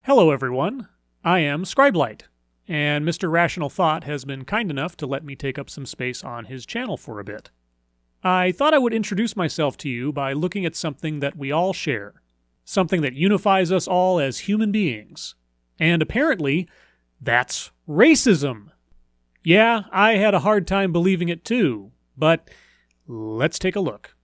Hello everyone, I am Scribelight, and Mr. Rational Thought has been kind enough to let me take up some space on his channel for a bit. I thought I would introduce myself to you by looking at something that we all share, something that unifies us all as human beings, and apparently, that's racism. Yeah, I had a hard time believing it too, but let's take a look.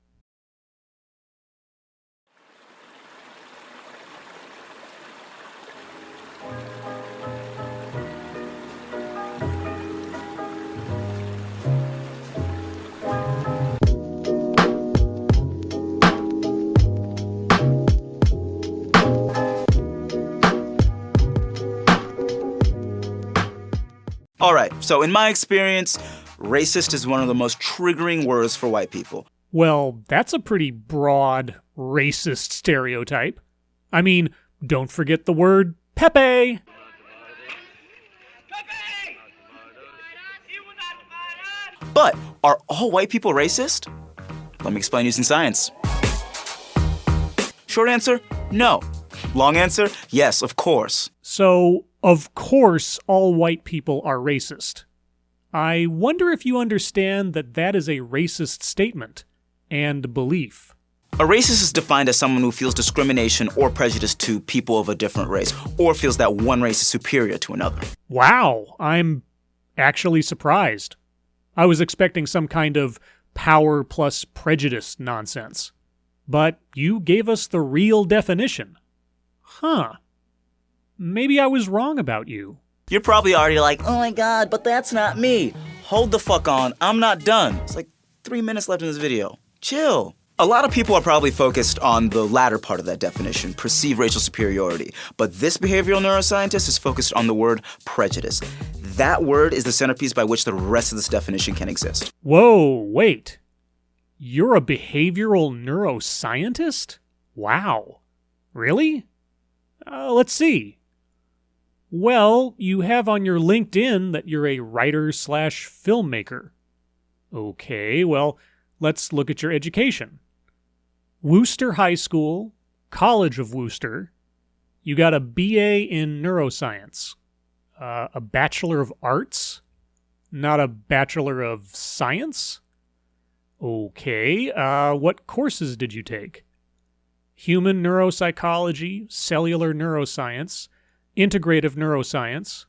Alright, so in my experience, racist is one of the most triggering words for white people. Well, that's a pretty broad, racist stereotype. I mean, don't forget the word Pepe! But are all white people racist? Let me explain using science. Short answer, no. Long answer, yes, of course. So, of course, all white people are racist. I wonder if you understand that that is a racist statement and belief. A racist is defined as someone who feels discrimination or prejudice to people of a different race, or feels that one race is superior to another. Wow, I'm actually surprised. I was expecting some kind of power plus prejudice nonsense. But you gave us the real definition. Huh. Maybe I was wrong about you. You're probably already like, oh my god, but that's not me. Hold the fuck on, I'm not done. It's like 3 minutes left in this video. Chill. A lot of people are probably focused on the latter part of that definition, perceived racial superiority. But this behavioral neuroscientist is focused on the word prejudice. That word is the centerpiece by which the rest of this definition can exist. Whoa, wait. You're a behavioral neuroscientist? Wow. Really? Let's see. Well, you have on your LinkedIn that you're a writer/filmmaker. Okay, well, let's look at your education. Worcester High School, College of Worcester. You got a BA in neuroscience. A Bachelor of Arts? Not a Bachelor of Science? Okay, what courses did you take? Human neuropsychology, cellular neuroscience, integrative neuroscience,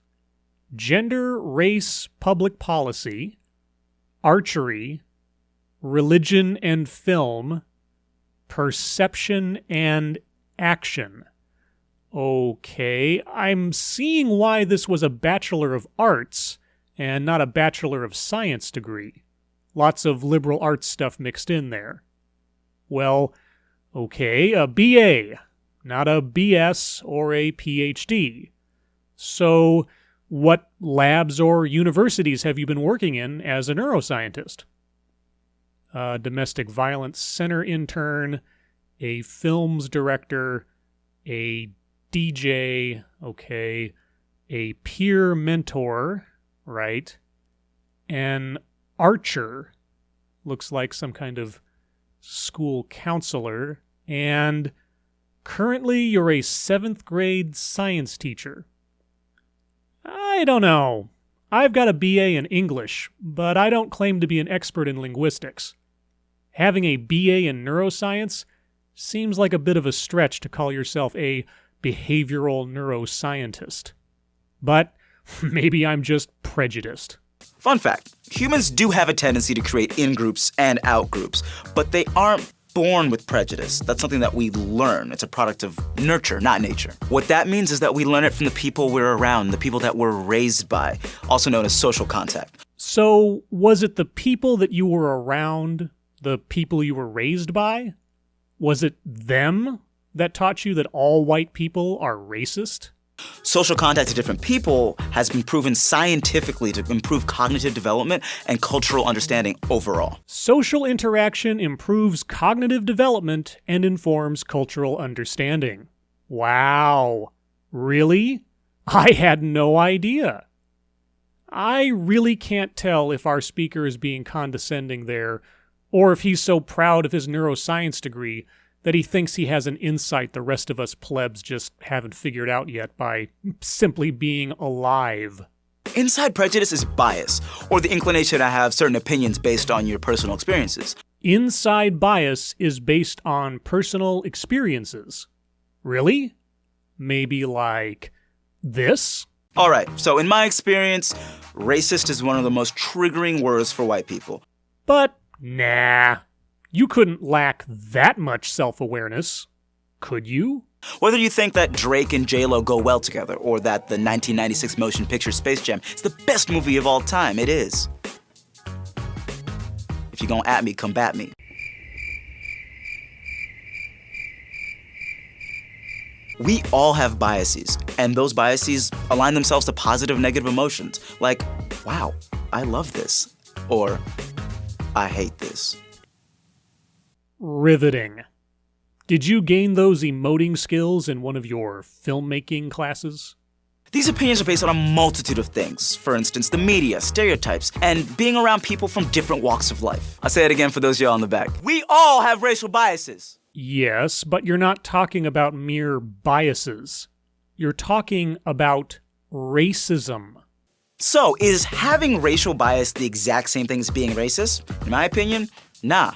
gender, race, public policy, archery, religion and film, perception and action. Okay, I'm seeing why this was a Bachelor of Arts and not a Bachelor of Science degree. Lots of liberal arts stuff mixed in there. Well, okay, a BA, not a BS or a PhD. So, what labs or universities have you been working in as a neuroscientist? A domestic violence center intern, a films director, a DJ, okay, a peer mentor, right, an archer, looks like some kind of school counselor, and currently you're a 7th grade science teacher. I don't know. I've got a BA in English, but I don't claim to be an expert in linguistics. Having a BA in neuroscience seems like a bit of a stretch to call yourself a behavioral neuroscientist. But maybe I'm just prejudiced. Fun fact, humans do have a tendency to create in-groups and out-groups, but they aren't born with prejudice. That's something that we learn. It's a product of nurture, not nature. What that means is that we learn it from the people we're around, the people that we're raised by, also known as social contact. So, was it the people that you were around, the people you were raised by? Was it them that taught you that all white people are racist? Social contact to different people has been proven scientifically to improve cognitive development and cultural understanding overall. Social interaction improves cognitive development and informs cultural understanding. Wow. Really? I had no idea. I really can't tell if our speaker is being condescending there, or if he's so proud of his neuroscience degree that he thinks he has an insight the rest of us plebs just haven't figured out yet by simply being alive. Inside prejudice is bias, or the inclination to have certain opinions based on your personal experiences. Inside bias is based on personal experiences. Really? Maybe like this? Alright, so in my experience, racist is one of the most triggering words for white people. But nah, you couldn't lack that much self-awareness, could you? Whether you think that Drake and J-Lo go well together, or that the 1996 motion picture Space Jam is the best movie of all time, it is. If you're gonna at me, come bat me. We all have biases, and those biases align themselves to positive and negative emotions, like, wow, I love this, or I hate this. Riveting. Did you gain those emoting skills in one of your filmmaking classes? These opinions are based on a multitude of things. For instance, the media, stereotypes, and being around people from different walks of life. I'll say it again for those of y'all in the back. We all have racial biases. Yes, but you're not talking about mere biases. You're talking about racism. So, is having racial bias the exact same thing as being racist? In my opinion, nah.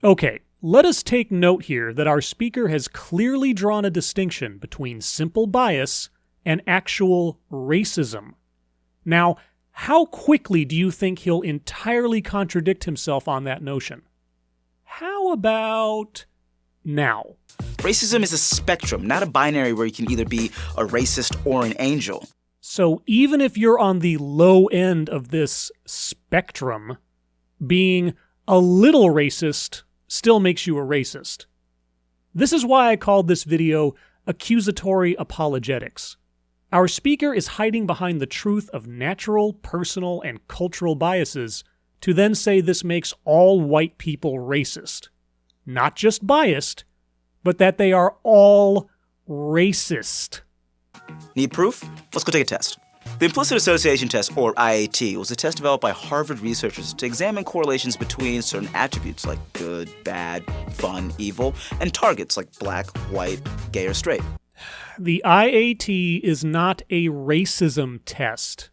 Okay, let us take note here that our speaker has clearly drawn a distinction between simple bias and actual racism. Now, how quickly do you think he'll entirely contradict himself on that notion? How about now? Racism is a spectrum, not a binary where you can either be a racist or an angel. So even if you're on the low end of this spectrum, being a little racist still makes you a racist. This is why I called this video Accusatory Apologetics. Our speaker is hiding behind the truth of natural, personal, and cultural biases to then say this makes all white people racist. Not just biased, but that they are all racist. Need proof? Let's go take a test. The Implicit Association Test, or IAT, was a test developed by Harvard researchers to examine correlations between certain attributes like good, bad, fun, evil, and targets like black, white, gay, or straight. The IAT is not a racism test.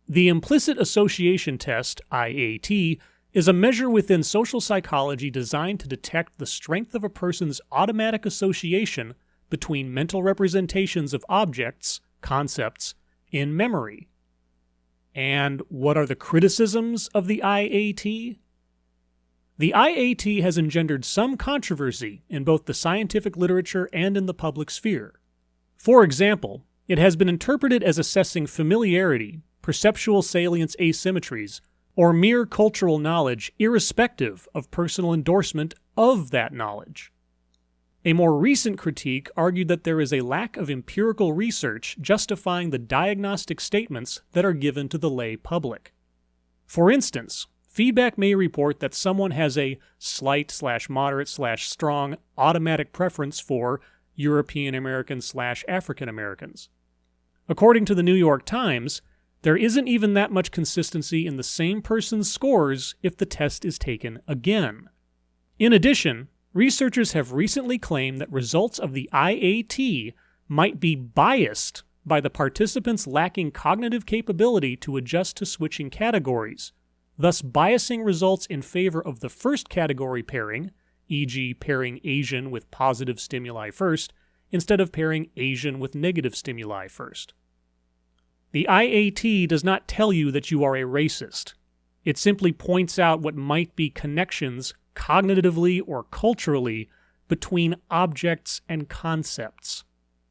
The Implicit Association Test, IAT, is a measure within social psychology designed to detect the strength of a person's automatic association between mental representations of objects, concepts, in memory. And what are the criticisms of the IAT? The IAT has engendered some controversy in both the scientific literature and in the public sphere. For example, it has been interpreted as assessing familiarity, perceptual salience asymmetries, or mere cultural knowledge irrespective of personal endorsement of that knowledge. A more recent critique argued that there is a lack of empirical research justifying the diagnostic statements that are given to the lay public. For instance, feedback may report that someone has a slight/moderate/strong automatic preference for European Americans/African Americans. According to the New York Times, there isn't even that much consistency in the same person's scores if the test is taken again. In addition, researchers have recently claimed that results of the IAT might be biased by the participants lacking cognitive capability to adjust to switching categories, thus biasing results in favor of the first category pairing, e.g. pairing Asian with positive stimuli first, instead of pairing Asian with negative stimuli first. The IAT does not tell you that you are a racist. It simply points out what might be connections cognitively or culturally between objects and concepts.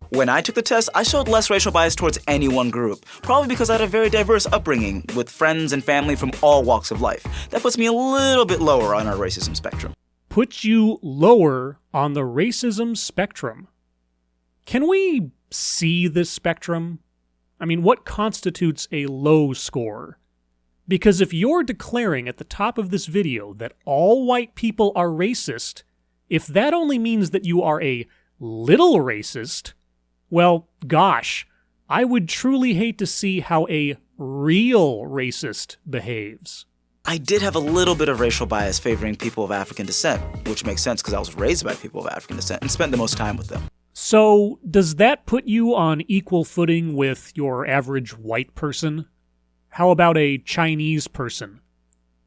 When I took the test, I showed less racial bias towards any one group, probably because I had a very diverse upbringing with friends and family from all walks of life. That puts me a little bit lower on our racism spectrum. Puts you lower on the racism spectrum. Can we see this spectrum? I mean, what constitutes a low score? Because if you're declaring at the top of this video that all white people are racist, if that only means that you are a little racist, well, gosh, I would truly hate to see how a real racist behaves. I did have a little bit of racial bias favoring people of African descent, which makes sense because I was raised by people of African descent and spent the most time with them. So, does that put you on equal footing with your average white person? How about a Chinese person?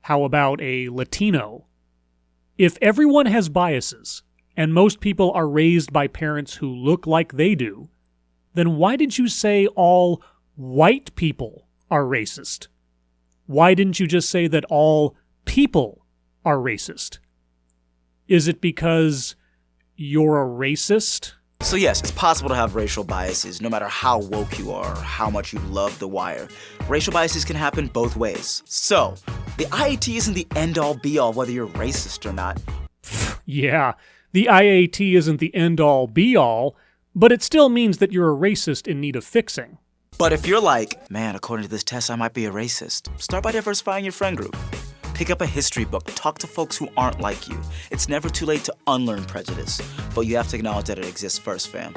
How about a Latino? If everyone has biases, and most people are raised by parents who look like they do, then why did you say all white people are racist? Why didn't you just say that all people are racist? Is it because you're a racist? So yes, it's possible to have racial biases, no matter how woke you are or how much you love The Wire. Racial biases can happen both ways. So, the IAT isn't the end-all be-all whether you're racist or not. Yeah, the IAT isn't the end-all be-all, but it still means that you're a racist in need of fixing. But if you're like, man, according to this test, I might be a racist, start by diversifying your friend group. Pick up a history book, talk to folks who aren't like you. It's never too late to unlearn prejudice, but you have to acknowledge that it exists first, fam.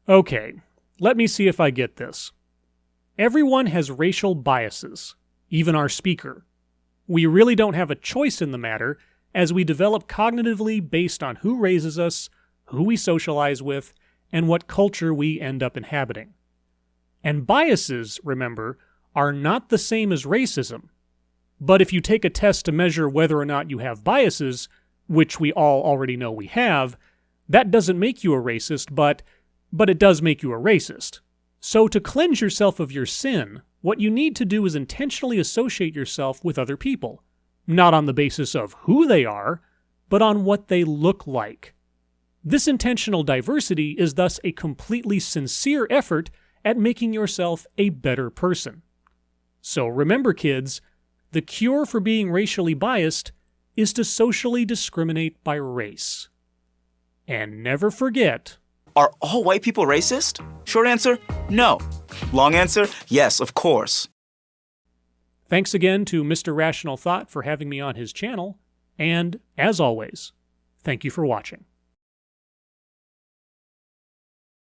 Okay, let me see if I get this. Everyone has racial biases, even our speaker. We really don't have a choice in the matter, as we develop cognitively based on who raises us, who we socialize with, and what culture we end up inhabiting. And biases, remember, are not the same as racism. But if you take a test to measure whether or not you have biases, which we all already know we have, that doesn't make you a racist, but it does make you a racist. So to cleanse yourself of your sin, what you need to do is intentionally associate yourself with other people, not on the basis of who they are, but on what they look like. This intentional diversity is thus a completely sincere effort at making yourself a better person. So remember, kids, the cure for being racially biased is to socially discriminate by race. And never forget... Are all white people racist? Short answer, no. Long answer, yes, of course. Thanks again to Mr. Rational Thought for having me on his channel, and, as always, thank you for watching.